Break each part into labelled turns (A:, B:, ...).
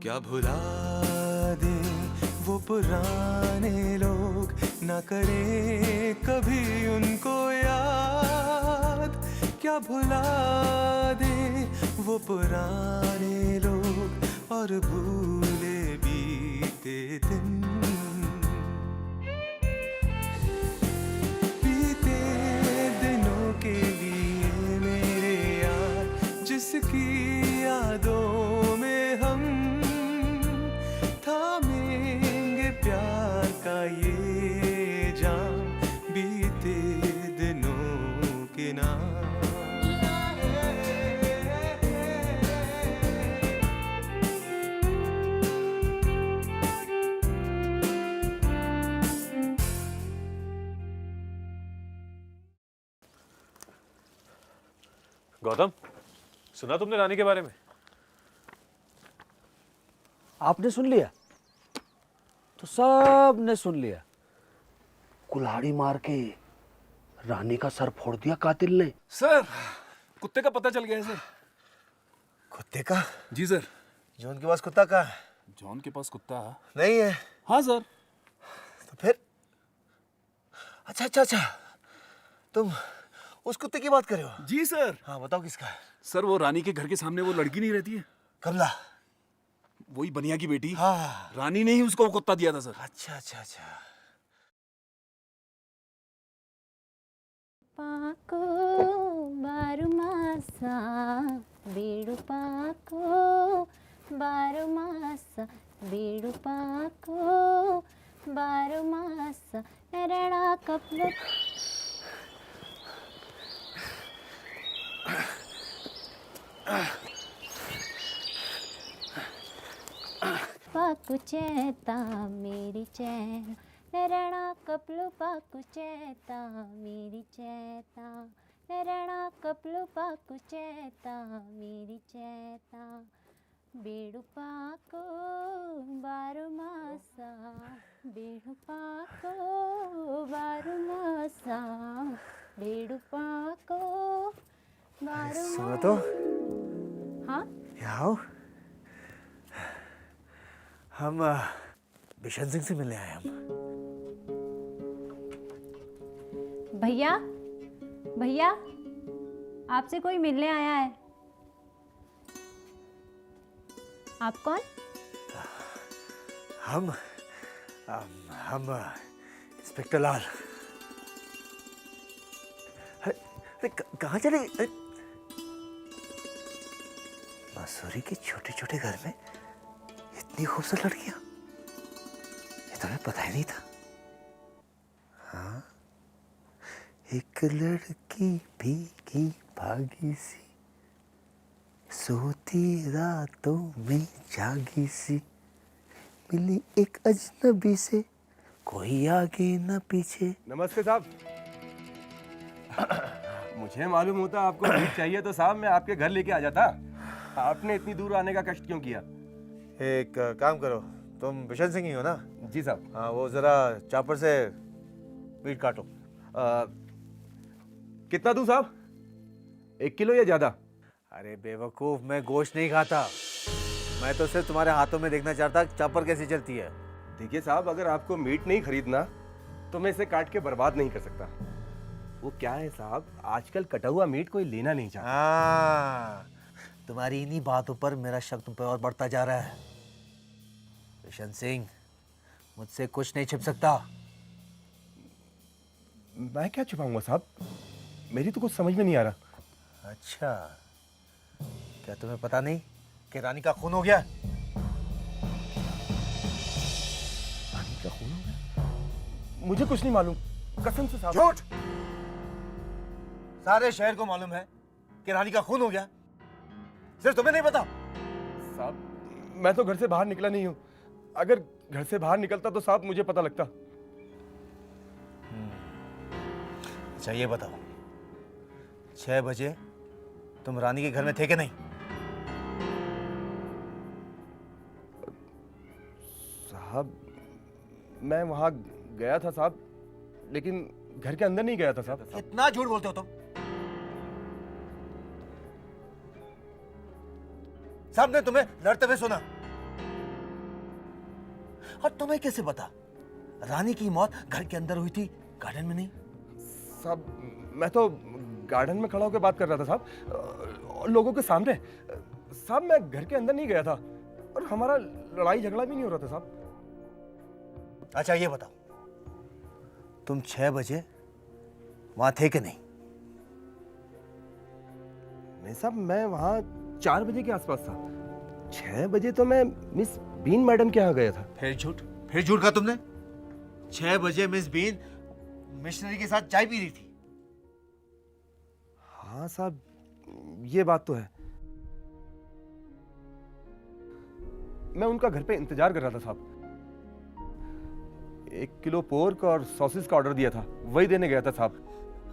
A: क्या भुला दे वो पुराने लोग, ना करे कभी उनको याद। क्या भुला दे वो पुराने लोग और भूले बीते दिन। बीते दिनों के लिए मेरे यार, जिसकी यादों में हम थामेंगे प्यार का ये जाम, बीते दिनों के नाम।
B: गौतम, सुना तुमने रानी के बारे में?
C: आपने सुन लिया? तो सब ने सुन लिया। कुल्हाड़ी मार के रानी का सर फोड़ दिया कातिल ने।
D: सर, कुत्ते का पता चल गया है सर।
E: कुत्ते का?
D: जी सर।
E: जॉन के पास कुत्ता कहाँ है?
D: जॉन के पास कुत्ता
E: नहीं है।
D: हाँ सर।
E: तो फिर? अच्छा, तुम उस कुत्ते की बात कर रहे हो?
D: जी सर।
E: हाँ बताओ किसका है?
D: सर, वो रानी के घर के सामने वो लड़की नहीं रहती है,
E: कमला।
D: वही बनिया की बेटी।
E: हाँ।
D: रानी ने ही उसको वो कुत्ता दिया था सर।
E: अच्छा।
F: పాకు బారుమాస బీడు పాకు బారుమాస బీడు పాకు బారుమాస ఎరడా కప్లు పాకు చేత మేరీ చైన लरणा कपलू पाकु चेता मेरी चेता, लरणा कपलू पाकु चेता मेरी चेता, बेड़ु पाको बारु मासा, बेड़ु पाको बारु मासा, बेड़ु पाको बारु मासा।
E: सुनो तो।
F: हाँ?
E: यहाँ आओ। हम बिशन सिंह से मिलने आए हम।
F: भैया, आपसे कोई मिलने आया है। आप कौन?
E: हम इंस्पेक्टर लाल। अरे कहाँ चले? मसूरी के छोटे छोटे घर में इतनी खूबसूरत लड़कियां, ये तो हमें पता ही नहीं था। हाँ, एक लड़की भीगी भागी सी, सोती रातों में जागी सी, मिली एक अजनबी से, कोई आगे न पीछे।
G: नमस्ते साहब। मुझे मालूम होता आपको मीट चाहिए तो साहब मैं आपके घर लेके आ जाता। आपने इतनी दूर आने का कष्ट क्यों किया?
E: एक काम करो, तुम बिशन सिंह ही हो ना?
G: जी साहब।
E: हाँ, वो जरा चॉपर से मीट काटो।
G: कितना दूं साहब? 1 किलो या ज्यादा?
E: अरे बेवकूफ, मैं गोश्त नहीं खाता। मैं तो सिर्फ तुम्हारे हाथों में देखना चाहता चॉपर कैसी चलती है।
G: देखिए साहब, अगर आपको मीट नहीं खरीदना तो मैं इसे काट के बर्बाद नहीं कर सकता। वो क्या है साहब, आजकल कटा हुआ मीट कोई लेना नहीं चाहता।
E: हाँ, तुम्हारी इन्हीं बातों पर मेरा शक तुम पे और बढ़ता जा रहा है। बिशन सिंह, मुझसे कुछ नहीं छिप सकता।
G: मैं क्या छुपाऊंगा साहब, मेरी तो कुछ समझ में नहीं आ रहा।
E: अच्छा, क्या तुम्हें पता नहीं कि रानी का खून हो गया?
G: रानी का खून हो गया? मुझे कुछ नहीं मालूम, कसम से साहब।
E: झूठ! सारे शहर को मालूम है कि रानी का खून हो गया, सिर्फ तुम्हें नहीं पता।
G: साहब, मैं तो घर से बाहर निकला नहीं हूँ। अगर घर से बाहर निकलता तो साहब मुझे पता लगता।
E: अच्छा ये बताओ, 6 बजे तुम रानी के घर में थे कि नहीं?
G: साहब, मैं वहां गया था साहब, लेकिन घर के अंदर नहीं गया था साहब।
E: इतना झूठ बोलते हो तुम? साहब ने तुम्हें लड़ते हुए सुना। और तुम्हें कैसे पता? रानी की मौत घर के अंदर हुई थी, गार्डन में नहीं।
G: साहब मैं तो गार्डन में खड़ा होकर बात कर रहा था साहब, लोगों के सामने। साहब मैं घर के अंदर नहीं गया था और हमारा लड़ाई झगड़ा भी नहीं हो रहा था साहब।
E: अच्छा ये बताओ, तुम 6 बजे वहां थे कि नहीं?
G: नहीं साहब, मैं वहाँ 4 बजे के आसपास था। 6 बजे तो मैं मिस बीन मैडम के यहाँ गया था।
E: फिर झूठ कहा तुमने। 6 बजे मिस बीन मिशनरी के साथ चाय पी रही थी।
G: हाँ साहब, ये बात तो है। मैं उनका घर पे इंतजार कर रहा था साहब। 1 किलो पोर्क और सॉसेस का ऑर्डर दिया था, वही देने गया था साहब।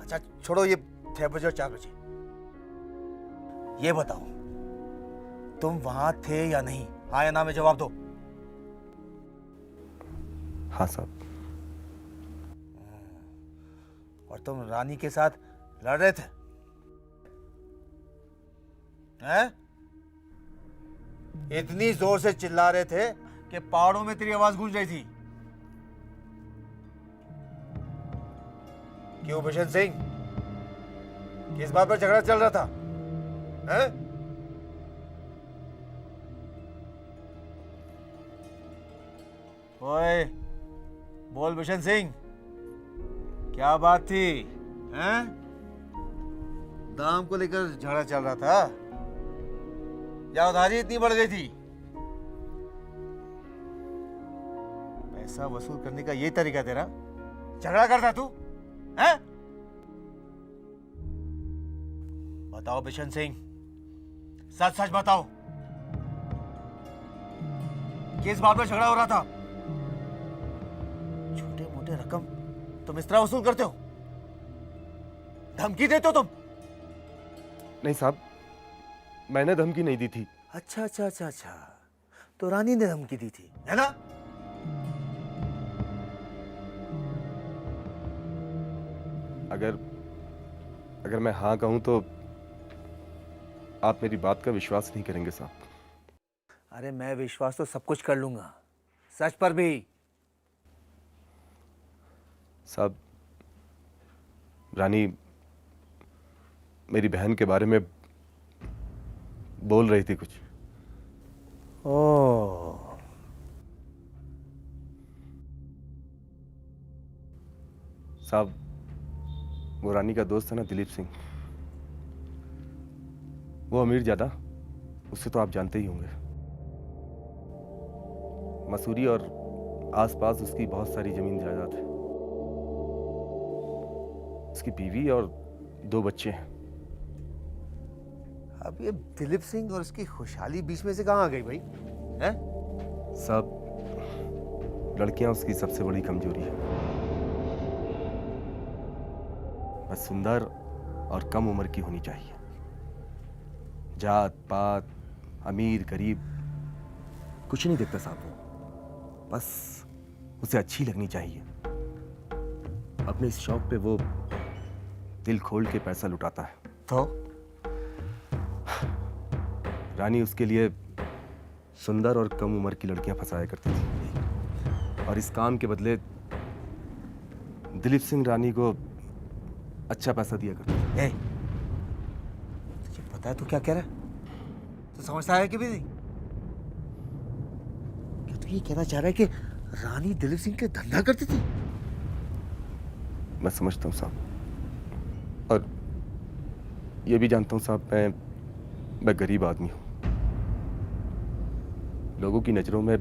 E: अच्छा छोड़ो ये 6 बजे और 4 बजे। ये बताओ तुम वहां थे या नहीं? हाँ या ना में जवाब दो।
G: हाँ साहब।
E: और तुम रानी के साथ लड़ रहे थे? हैं? इतनी जोर से चिल्ला रहे थे कि पहाड़ों में तेरी आवाज गूंज रही थी। क्यों बिशन सिंह, किस बात पर झगड़ा चल रहा था? हैं? ओए बोल बिशन सिंह, क्या बात थी? हैं? दाम को लेकर झगड़ा चल रहा था या उधारी इतनी बढ़ गई थी? पैसा वसूल करने का ये तरीका तेरा? झगड़ा करता तू? हैं? बताओ बिशन सिंह, सच सच बताओ, किस बात पर झगड़ा हो रहा था? छोटे मोटे रकम तुम इस तरह वसूल करते हो? धमकी देते हो तुम?
G: नहीं साहब, मैंने धमकी नहीं दी थी।
E: अच्छा, तो रानी ने धमकी दी थी, है ना?
G: अगर मैं हाँ कहूं तो आप मेरी बात का विश्वास नहीं करेंगे साहब।
E: अरे मैं विश्वास तो सब कुछ कर लूंगा, सच पर भी।
G: साहब, रानी मेरी बहन के बारे में बोल रही थी कुछ।
E: ओह,
G: साहब वो रानी का दोस्त है ना, दिलीप सिंह, वो अमीर ज्यादा, उससे तो आप जानते ही होंगे। मसूरी और आसपास उसकी बहुत सारी जमीन जायदाद है। उसकी बीवी और 2 बच्चे हैं।
E: अब ये दिलीप सिंह और उसकी खुशहाली बीच में से कहाँ आ गई भाई? हैं?
G: सब लड़कियां उसकी सबसे बड़ी कमजोरी है। बस सुंदर और कम उम्र की होनी चाहिए। जात पात, अमीर गरीब कुछ नहीं देखता साहब वो, बस उसे अच्छी लगनी चाहिए। अपने इस शौक पे वो दिल खोल के पैसा लुटाता है।
E: तो
G: रानी उसके लिए सुंदर और कम उम्र की लड़कियां फंसाया करती थी, और इस काम के बदले दिलीप सिंह रानी को अच्छा पैसा दिया करता था।
E: ए, तुझे पता है तू क्या कह रहा है? तू समझता है कि भी नहीं? क्या तू ये कहना चाह रहा है कि रानी दिलीप सिंह के धंधा करती थी?
G: मैं समझता हूँ साहब, और ये भी जानता हूँ साहब, मैं गरीब आदमी हूँ। लोगों की नजरों में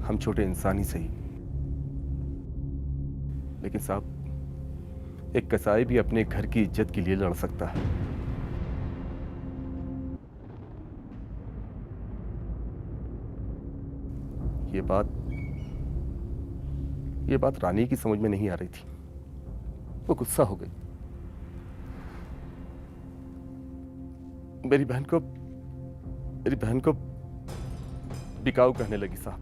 G: हम छोटे इंसान ही सही, लेकिन साहब एक कसाई भी अपने घर की इज्जत के लिए लड़ सकता है। ये बात रानी की समझ में नहीं आ रही थी। वो गुस्सा हो गई। मेरी बहन को बिकाऊ कहने लगी साहब।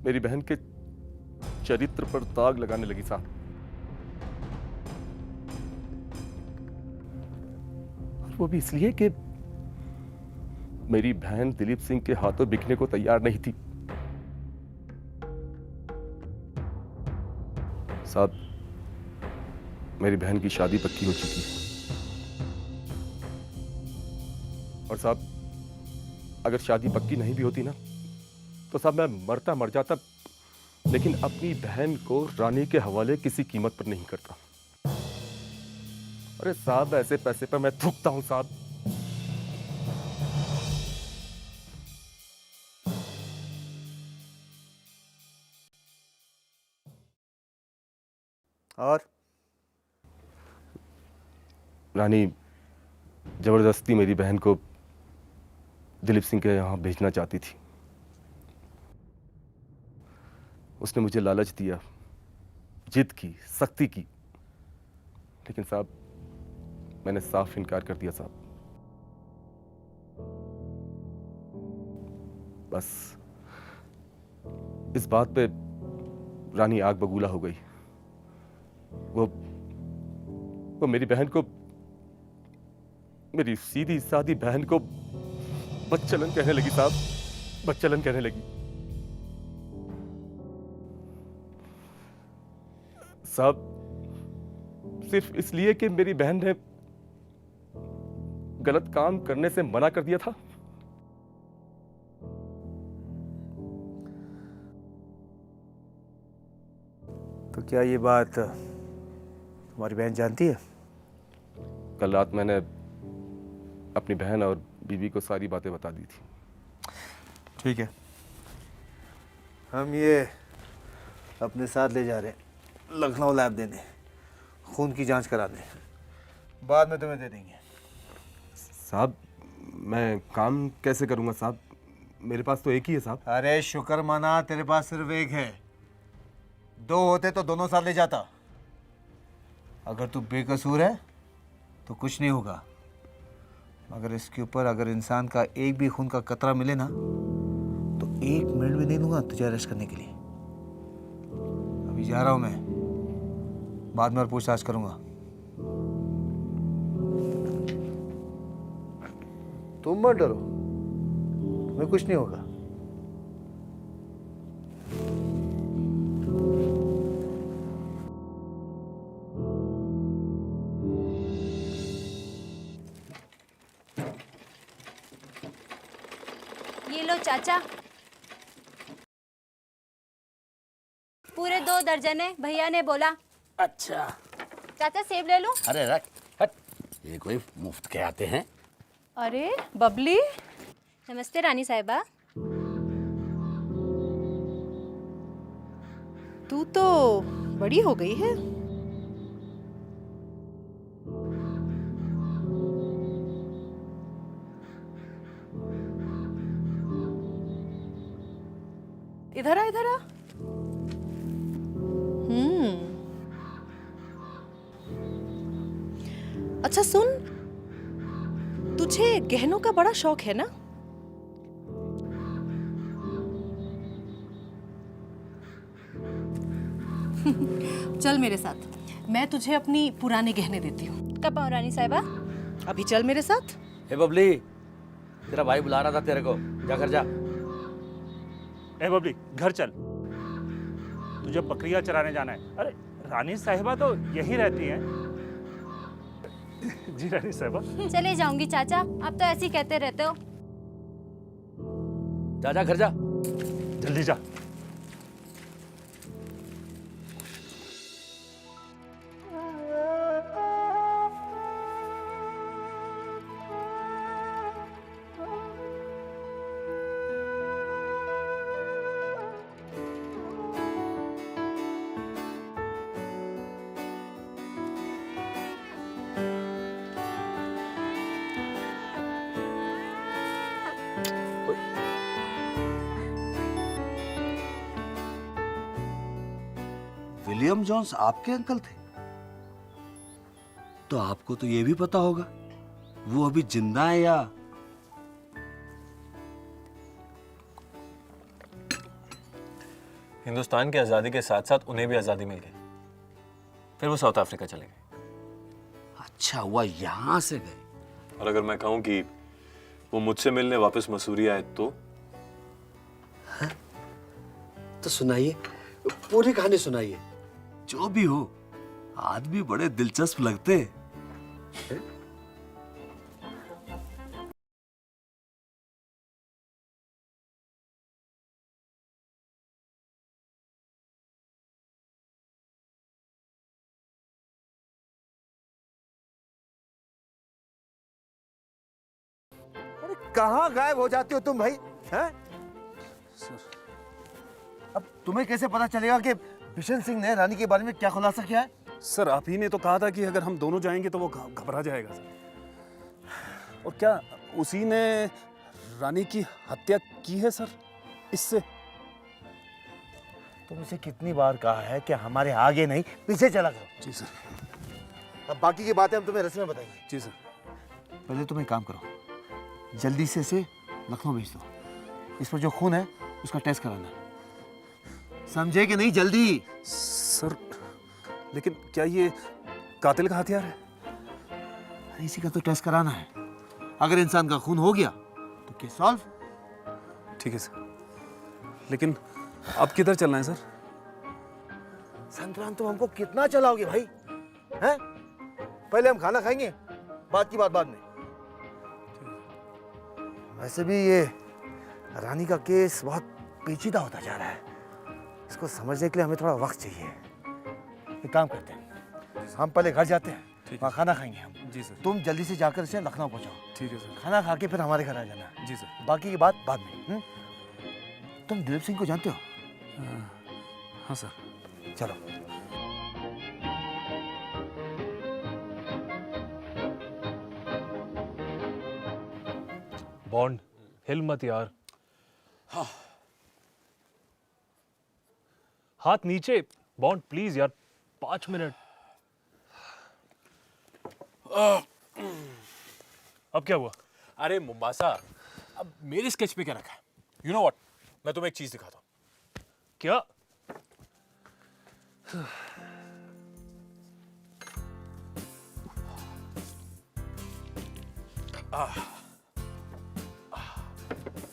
G: मेरी बहन के चरित्र पर दाग लगाने लगी साहब। और वो भी इसलिए कि मेरी बहन दिलीप सिंह के हाथों बिकने को तैयार नहीं थी। साहब, मेरी बहन की शादी पक्की हो चुकी है। और साहब, अगर शादी पक्की नहीं भी होती ना, तो साहब मैं मरता मर जाता, लेकिन अपनी बहन को रानी के हवाले किसी कीमत पर नहीं करता। अरे साहब, ऐसे पैसे पर मैं थूकता हूं साहब।
E: और
G: रानी जबरदस्ती मेरी बहन को दिलीप सिंह के यहां भेजना चाहती थी। उसने मुझे लालच दिया, जिद की, सख्ती की, लेकिन साहब मैंने साफ इनकार कर दिया साहब। बस इस बात पे रानी आग बबूला हो गई। वो मेरी बहन को, मेरी सीधी सादी बहन को बच्चलन कहने लगी साहब, बच्चलन कहने लगी। साहब सिर्फ इसलिए कि मेरी बहन ने गलत काम करने से मना कर दिया था।
E: तो क्या ये बात तुम्हारी बहन जानती है?
G: कल रात मैंने अपनी बहन और बीवी को सारी बातें बता दी थी।
E: ठीक है, हम ये अपने साथ ले जा रहे हैं लखनऊ लैब देने, खून की जांच कराने, बाद में तुम्हें दे देंगे।
G: साहब मैं काम कैसे करूंगा साहब, मेरे पास तो एक ही है साहब।
E: अरे शुक्र मना, तेरे पास सिर्फ एक है, दो होते तो दोनों साथ ले जाता। अगर तू बेकसूर है तो कुछ नहीं होगा, मगर इसके ऊपर अगर इंसान का एक भी खून का कतरा मिले ना, तो 1 मिनट भी नहीं दूंगा तुझे अरेस्ट करने के लिए। अभी जा रहा हूं मैं, बाद में और पूछताछ करूंगा। तुम मत डरो, तुम्हें कुछ नहीं होगा।
F: ये लो चाचा, पूरे 2 दर्जन है, भैया ने बोला।
H: अच्छा,
F: चाचा सेब ले लो।
H: अरे रख हट, ये कोई मुफ्त के आते हैं?
I: अरे बबली,
F: नमस्ते रानी साहिबा।
I: तू तो बड़ी हो गई है। इधर आ, इधर आ। अच्छा सुन, तुझे गहनों का बड़ा शौक है ना? चल मेरे साथ, मैं तुझे अपनी पुराने गहने देती हूँ।
F: कब आऊं रानी साहिबा?
I: अभी चल मेरे साथ।
H: हे बबली, तेरा भाई बुला रहा था तेरे को, जा घर जा।
J: ए बबली, घर चल, तुझे बकरियां चराने जाना है। अरे रानी साहिबा तो यही रहती हैं। जी रानी साहिबा।
F: चले जाऊंगी चाचा, आप तो ऐसे ही कहते रहते हो।
H: जा जा घर जा।
J: जल्दी जा।
C: विलियम जोन्स आपके अंकल थे? तो आपको तो ये भी पता होगा वो अभी जिंदा है या?
B: हिंदुस्तान की आज़ादी के साथ साथ उन्हें भी आज़ादी मिल गई, फिर वो साउथ अफ्रीका चले गए।
C: अच्छा हुआ यहां से गए।
B: और अगर मैं कहूं कि वो मुझसे मिलने वापस मसूरी आए तो?
C: तो सुनाइए, पूरी कहानी सुनाइए।
E: जो भी हो, आदमी बड़े दिलचस्प लगते हैं। अरे कहाँ गायब हो जाते हो तुम भाई? हैं? अब तुम्हें कैसे पता चलेगा कि बिशन सिंह ने रानी के बारे में क्या खुलासा किया है?
D: सर आप ही ने तो कहा था कि अगर हम दोनों जाएंगे तो वो घबरा जाएगा सर। और क्या उसी ने रानी की हत्या की है सर? इससे
E: तुमसे कितनी बार कहा है कि हमारे आगे नहीं पीछे चला करो।
D: जी सर।
E: अब बाकी की बातें हम तुम्हें रस्म में बताएंगे।
D: जी सर।
E: पहले तुम एक काम करो, जल्दी से इसे लखनऊ भेज दो। इस पर जो खून है उसका टेस्ट कराना, समझे कि नहीं? जल्दी।
D: सर लेकिन क्या ये कातिल का हथियार है?
E: अरे इसी का तो टेस्ट कराना है। अगर इंसान का खून हो गया तो केस सॉल्व।
D: ठीक है सर, लेकिन अब किधर चलना है सर?
E: संक्रांत तुम हमको कितना चलाओगे भाई? हैं? पहले हम खाना खाएंगे, बात की बात बाद में। वैसे भी ये रानी का केस बहुत पेचीदा होता जा रहा है। इसको समझने के लिए हमें थोड़ा वक्त चाहिए। एक काम करते हैं, हम पहले घर जाते हैं, वहाँ खाना खाएंगे हम।
D: जी सर।
E: तुम जल्दी से जाकर इसे लखनऊ पहुँचाओ।
D: ठीक है सर।
E: खाना खा के फिर हमारे घर आ जाना।
D: जी सर।
E: बाकी की बात बाद में। तुम दिलीप सिंह को जानते हो?
D: हाँ सर।
E: चलो।
J: बॉन्ड हिल मत यार। हाथ नीचे। बॉन्ड प्लीज यार, 5 मिनट। अब क्या हुआ?
B: अरे मुंबासा, अब मेरे स्केच पे क्या रखा है? यू नो व्हाट, मैं तुम्हें एक चीज दिखाता हूँ।
J: क्या?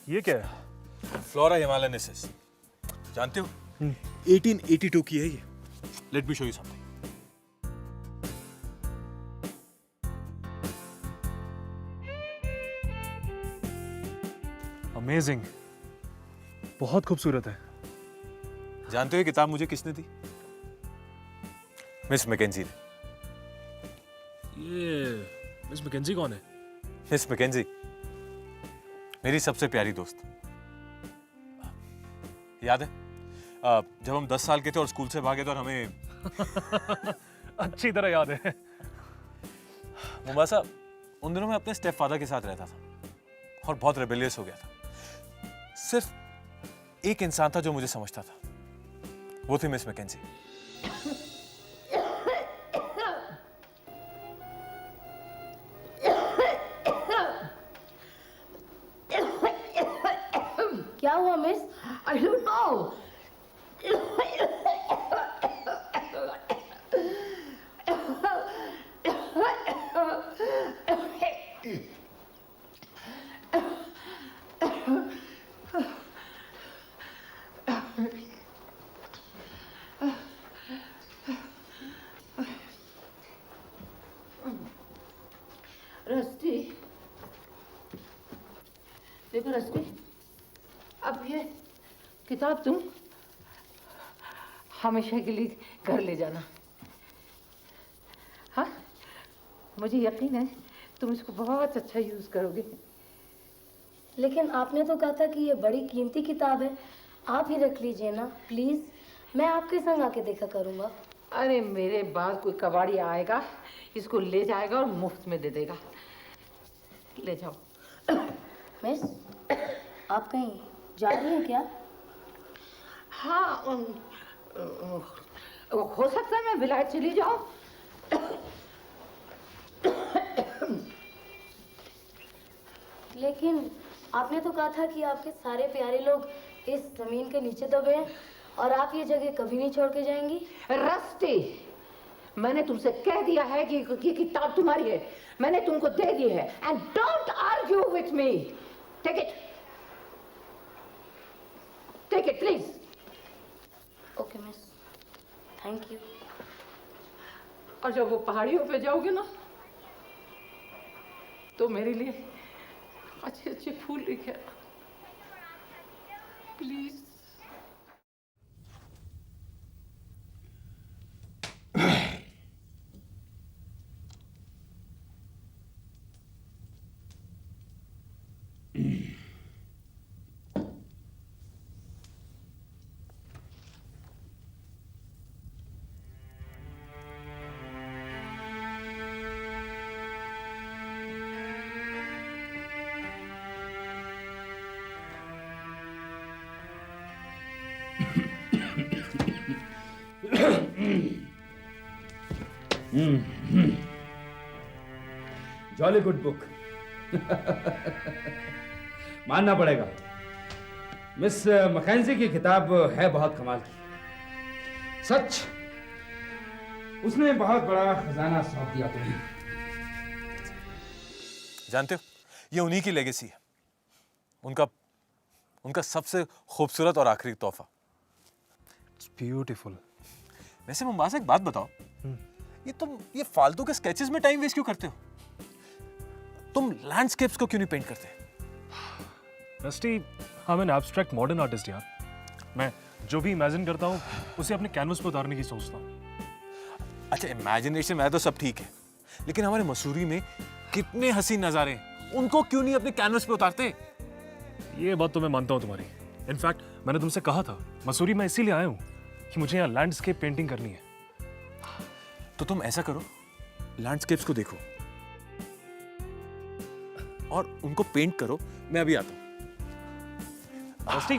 J: ये क्या है?
B: फ्लोरा हिमालयनेसिस, जानते हो? 1882 की है ये। Let me show you something.
J: Amazing, बहुत खूबसूरत है।
B: जानते हो ये किताब मुझे किसने दी? मिस मैकेंजी ने।
J: ये मिस मैकेंजी कौन है?
B: मिस मैकेंजी मेरी सबसे प्यारी दोस्त। याद है जब हम 10 साल के थे और स्कूल से भागे थे और हमें
J: अच्छी तरह याद है।
B: मुंबासा, उन दिनों में अपने स्टेप फादर के साथ रहता था और बहुत रेबेलियस हो गया था। सिर्फ एक इंसान था जो मुझे समझता था, वो थी मिस मैकेंजी।
I: क्या हुआ miss? I don't know. Rusty, देखो रस्टी, अब ये किताब तुम हमेशा के लिए घर ले जाना। हाँ, मुझे यकीन है तुम इसको बहुत अच्छा यूज करोगे।
K: लेकिन आपने तो कहा था कि ये बड़ी कीमती किताब है, आप ही रख लीजिए ना प्लीज। मैं आपके संग आके देखा करूंगा।
I: अरे मेरे बाद कोई कबाड़ी आएगा, इसको ले जाएगा और मुफ्त में दे देगा। ले जाओ।
K: मिस, आप कहीं जा रही हैं क्या?
I: हाँ, हो सकता है मैं विलायत चली जाऊं।
K: लेकिन आपने तो कहा था कि आपके सारे प्यारे लोग इस जमीन के नीचे दबे हैं और आप ये जगह कभी नहीं छोड़ के जाएंगी।
I: रस्टी, मैंने तुमसे कह दिया है कि ये किताब तुम्हारी है, मैंने तुमको दे दी है। And don't argue with me. Take it, take it please.
K: Okay miss, thank you.
I: और जब वो पहाड़ियों पे जाओगे ना, तो मेरे लिए अच्छे अच्छे फूल लेके आना प्लीज।
L: Jolly good book. मानना पड़ेगा, मिस मैकेंजी की किताब है बहुत कमाल की। सच, उसने बहुत बड़ा खजाना सौंप दिया तुम्हें।
B: जानते हो, ये उन्हीं की लेगेसी है, उनका सबसे खूबसूरत और आखिरी तोहफा।
D: It's beautiful.
B: वैसे मुंबासा, एक बात बताओ, ये फालतू के स्केचेस में टाइम वेस्ट क्यों करते हो? तुम लैंडस्केप्स को क्यों नहीं पेंट करते?
M: Rusty, I am an abstract modern artist यार। मैं जो भी इमेजिन करता हूँ उसे अपने कैनवस पर उतारने की सोचता हूँ।
B: अच्छा, इमेजिनेशन है तो सब ठीक है, लेकिन हमारे मसूरी में कितने हसीन नजारे हैं, उनको क्यों नहीं अपने कैनवस पे उतारते?
M: ये बात तो मैं मानता हूँ तुम्हारी। इनफैक्ट मैंने तुमसे कहा था मसूरी में इसीलिए आया हूँ कि मुझे यहाँ लैंडस्केप पेंटिंग करनी है।
B: तो तुम ऐसा करो, लैंडस्केप्स को देखो और उनको पेंट करो। मैं अभी आता हूँ।
M: रस्टी,